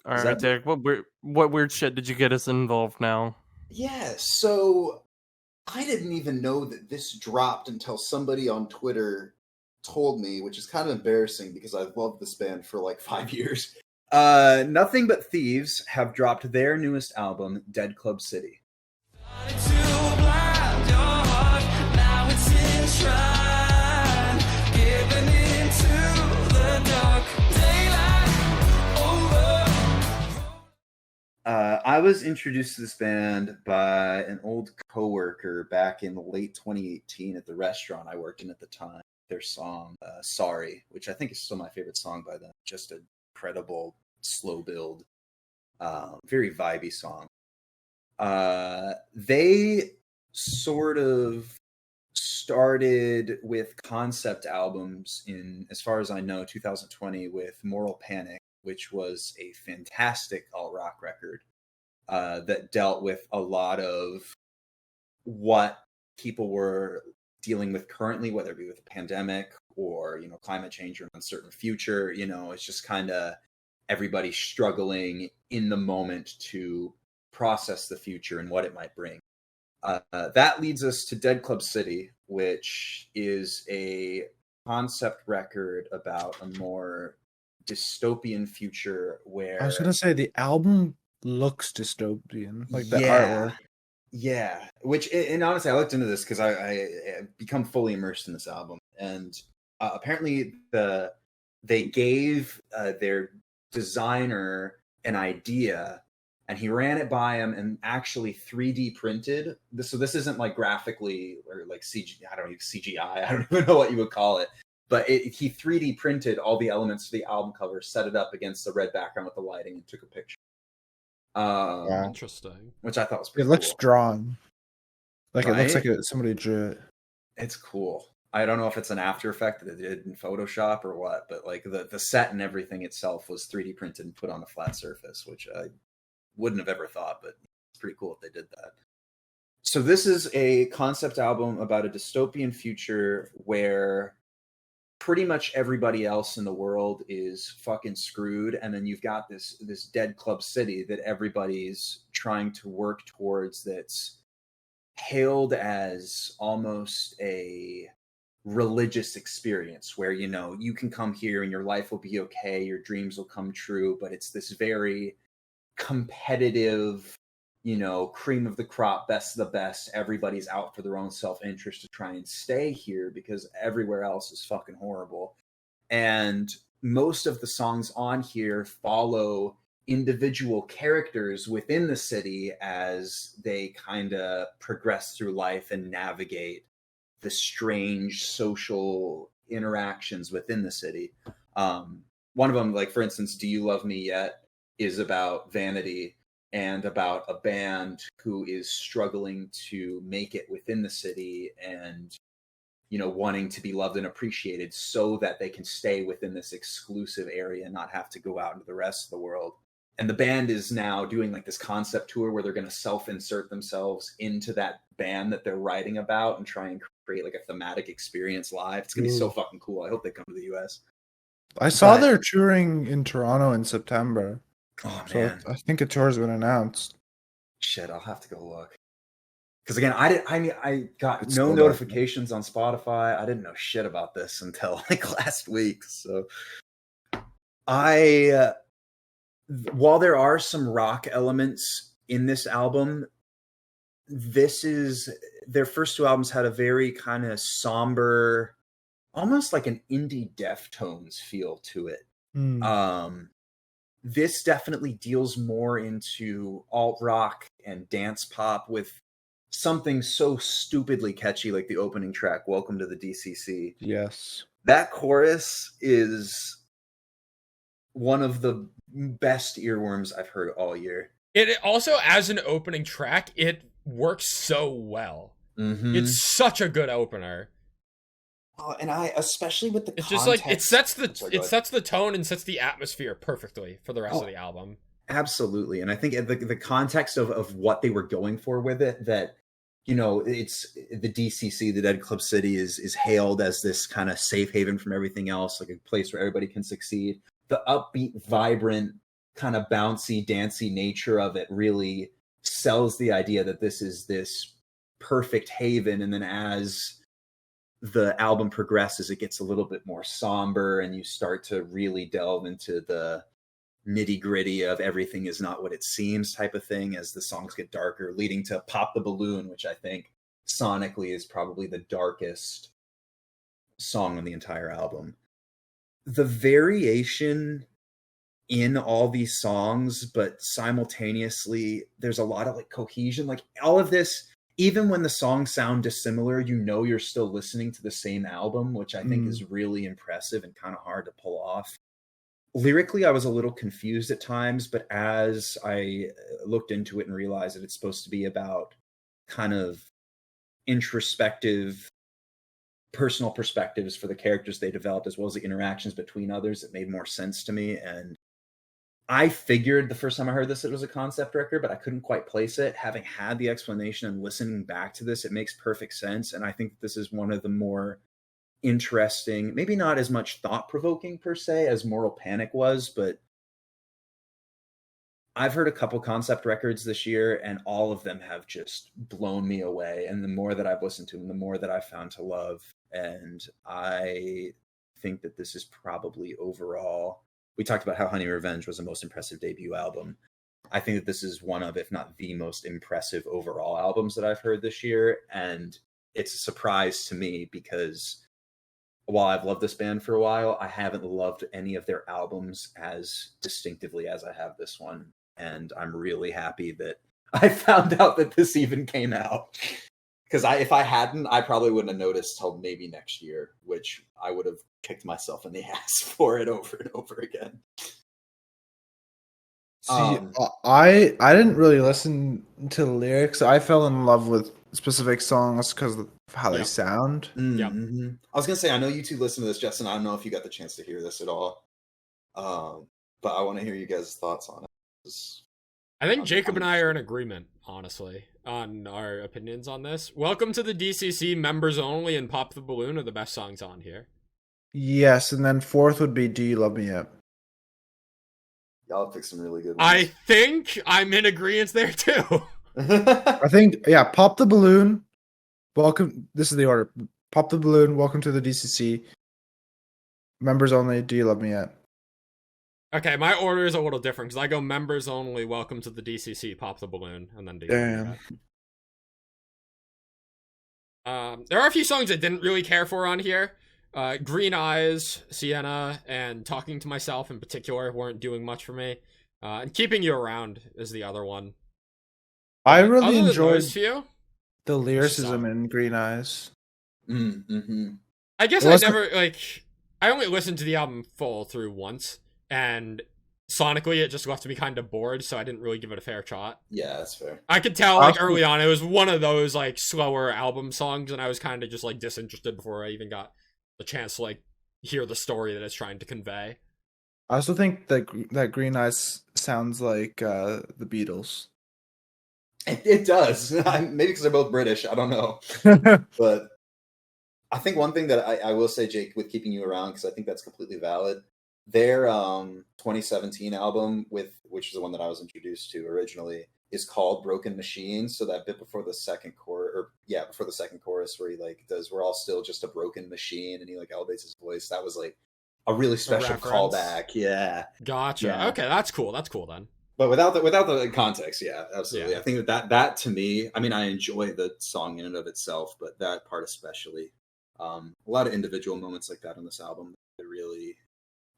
All Is right, that Derek. What weird shit did you get us involved now? Yeah, so I didn't even know that this dropped until somebody on Twitter told me, which is kind of embarrassing because I've loved this band for like 5 years. Nothing But Thieves have dropped their newest album, Dead Club City. I was introduced to this band by an old coworker back in late 2018 at the restaurant I worked in at the time. Their song, Sorry, which I think is still my favorite song by them. Just an incredible, slow build, very vibey song. They sort of started with concept albums in, as far as I know, 2020 with Moral Panic, which was a fantastic alt rock record that dealt with a lot of what people were dealing with currently, whether it be with the pandemic or, climate change or an uncertain future. It's just kind of everybody struggling in the moment to process the future and what it might bring. That leads us to Dead Club City, which is a concept record about a more dystopian future where I was gonna say the album looks dystopian, like the artwork. Yeah, and honestly, I looked into this because I become fully immersed in this album, and apparently they gave their designer an idea, and he ran it by him and actually 3D printed this. So this isn't like graphically or like CGI. I don't even know what you would call it. But he 3D printed all the elements for the album cover, set it up against the red background with the lighting, and took a picture. Interesting. Which I thought was pretty It looks cool. drawn. Like Right? it looks like somebody drew it. It's cool. I don't know if it's an after effect that they did in Photoshop or what, but like the set and everything itself was 3D printed and put on a flat surface, which I wouldn't have ever thought, but it's pretty cool if they did that. So this is a concept album about a dystopian future where pretty much everybody else in the world is fucking screwed, and then you've got this dead club city that everybody's trying to work towards, that's hailed as almost a religious experience where you can come here and your life will be okay, your dreams will come true, but it's this very competitive, cream of the crop, best of the best. Everybody's out for their own self-interest to try and stay here because everywhere else is fucking horrible. And most of the songs on here follow individual characters within the city as they kind of progress through life and navigate the strange social interactions within the city. One of them, like for instance, Do You Love Me Yet, is about vanity and about a band who is struggling to make it within the city and, wanting to be loved and appreciated so that they can stay within this exclusive area and not have to go out into the rest of the world. And the band is now doing like this concept tour where they're going to self-insert themselves into that band that they're writing about and try and create like a thematic experience live. It's going to be so fucking cool. I hope they come to the US. I saw they're touring in Toronto in September. Oh, so man. I think a tour's been announced. Shit, I'll have to go look. Because again, I got It's no still notifications on Spotify. I didn't know shit about this until like last week. So while there are some rock elements in this album, their first two albums had a very kind of somber, almost like an indie Deftones feel to it. This definitely deals more into alt rock and dance pop with something so stupidly catchy like the opening track, Welcome to the DCC. Yes. That chorus is one of the best earworms I've heard all year. It also, as an opening track, it works so well. Mm-hmm. It's such a good opener. Oh, and especially with the it's context, just like it sets the tone and sets the atmosphere perfectly for the rest of the album. Absolutely. And I think the context of what they were going for with it, that it's the DCC, the Dead Club City, is hailed as this kind of safe haven from everything else, like a place where everybody can succeed. The upbeat, vibrant kind of bouncy, dancey nature of it really sells the idea that this is this perfect haven. And then as the album progresses, it gets a little bit more somber, and you start to really delve into the nitty gritty of everything is not what it seems type of thing as the songs get darker, leading to Pop the Balloon, which I think sonically is probably the darkest song on the entire album. The variation in all these songs, but simultaneously there's a lot of like cohesion, like all of this, even when the songs sound dissimilar, you know you're still listening to the same album, which I think is really impressive and kind of hard to pull off. Lyrically, I was a little confused at times, but as I looked into it and realized that it's supposed to be about kind of introspective personal perspectives for the characters they developed, as well as the interactions between others, it made more sense to me. And I figured the first time I heard this, it was a concept record, but I couldn't quite place it. Having had the explanation and listening back to this, it makes perfect sense. And I think this is one of the more interesting, maybe not as much thought-provoking per se as Moral Panic was, but I've heard a couple concept records this year, and all of them have just blown me away. And the more that I've listened to them, the more that I've found to love. And I think that this is probably overall, we talked about how Honey Revenge was the most impressive debut album. I think that this is one of, if not the most impressive overall albums that I've heard this year. And it's a surprise to me because while I've loved this band for a while, I haven't loved any of their albums as distinctively as I have this one. And I'm really happy that I found out that this even came out. Because if I hadn't, I probably wouldn't have noticed till maybe next year, which I would have kicked myself in the ass for it over and over again. See, I didn't really listen to the lyrics. I fell in love with specific songs because of how they sound. Mm-hmm. I was gonna say, I know you two listen to this, Justin. I don't know if you got the chance to hear this at all, but I want to hear you guys' thoughts on it. I think Jacob and I are in agreement, honestly, on our opinions on this. Welcome to the DCC, Members Only, and Pop the Balloon are the best songs on here. Yes, and then fourth would be Do You Love Me Yet? Y'all pick some really good ones. I think I'm in agreement there too. I think, Pop the Balloon. Welcome. This is the order. Pop the Balloon. Welcome to the DCC. Members Only. Do You Love Me Yet? Okay, my order is a little different because I go Members Only, Welcome to the DCC, Pop the Balloon, and then Do You Love Me Yet. There are a few songs I didn't really care for on here. Green Eyes, Sienna, and Talking to Myself in particular weren't doing much for me. And Keeping You Around is the other one. I really enjoyed enjoyed the lyricism in Green Eyes. Mm-hmm. I guess I only listened to the album full through once, and sonically it just left me kind of bored, so I didn't really give it a fair shot. Yeah, that's fair. I could tell early on it was one of those slower album songs, and I was kind of just disinterested before I even got the chance to hear the story that it's trying to convey. I also think that Green Eyes sounds like the Beatles. It does. Maybe because they're both British. I don't know. But I think one thing that I will say, Jake, with Keeping You Around, because I think that's completely valid, their 2017 album, which is the one that I was introduced to originally, is called Broken Machines. So that bit before the second chorus, where he does "We're all still just a broken machine," and he elevates his voice. That was a really special callback. Yeah, gotcha. Yeah. Okay, that's cool. That's cool then. But without the context, yeah, absolutely. Yeah. I think that to me, I mean, I enjoy the song in and of itself, but that part especially, a lot of individual moments like that on this album that really,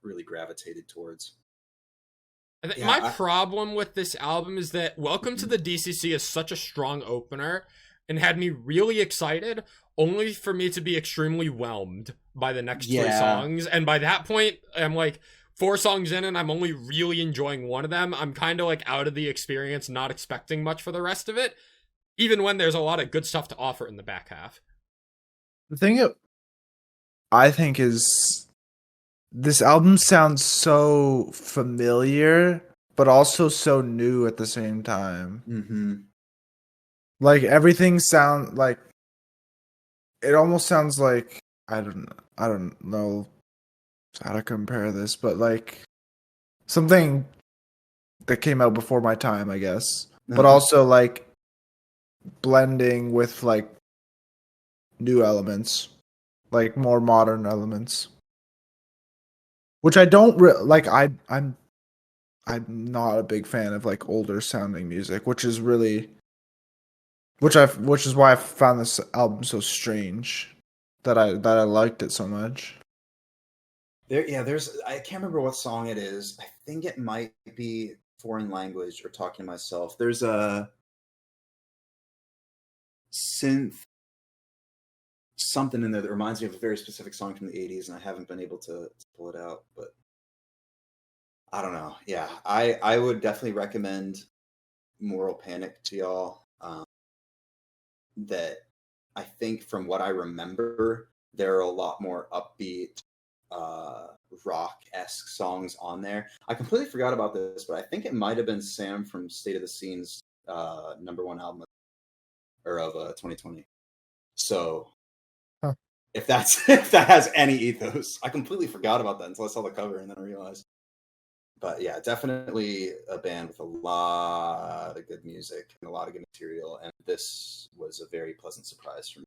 really gravitated towards. My problem with this album is that Welcome to the DCC is such a strong opener and had me really excited, only for me to be extremely whelmed by the next three songs. And by that point, I'm 4 songs in and I'm only really enjoying one of them. I'm kind of out of the experience, not expecting much for the rest of it, even when there's a lot of good stuff to offer in the back half. The thing I think is this album sounds so familiar, but also so new at the same time. Mm-hmm. Everything sounds it almost sounds like I don't know how to compare this, but something that came out before my time, I guess. But also like blending with like new elements, like more modern elements, which I don't like. I'm not a big fan of like older sounding music, which is really which is why I found this album so strange that I liked it so much. There's I can't remember what song it is. I think it might be foreign language or talking to myself. There's a synth something in there that reminds me of a very specific song from the 80s, and I haven't been able to pull it out, but I don't know. Yeah, I would definitely recommend Moral Panic to y'all. That I think from what I remember, there are a lot more upbeat rock-esque songs on there. I completely forgot about this, but I think it might have been Sam from State of the Scene's #1 album of 2020. So if that has any ethos, I completely forgot about that until I saw the cover and then I realized. But yeah, definitely a band with a lot of good music and a lot of good material, and this was a very pleasant surprise for me.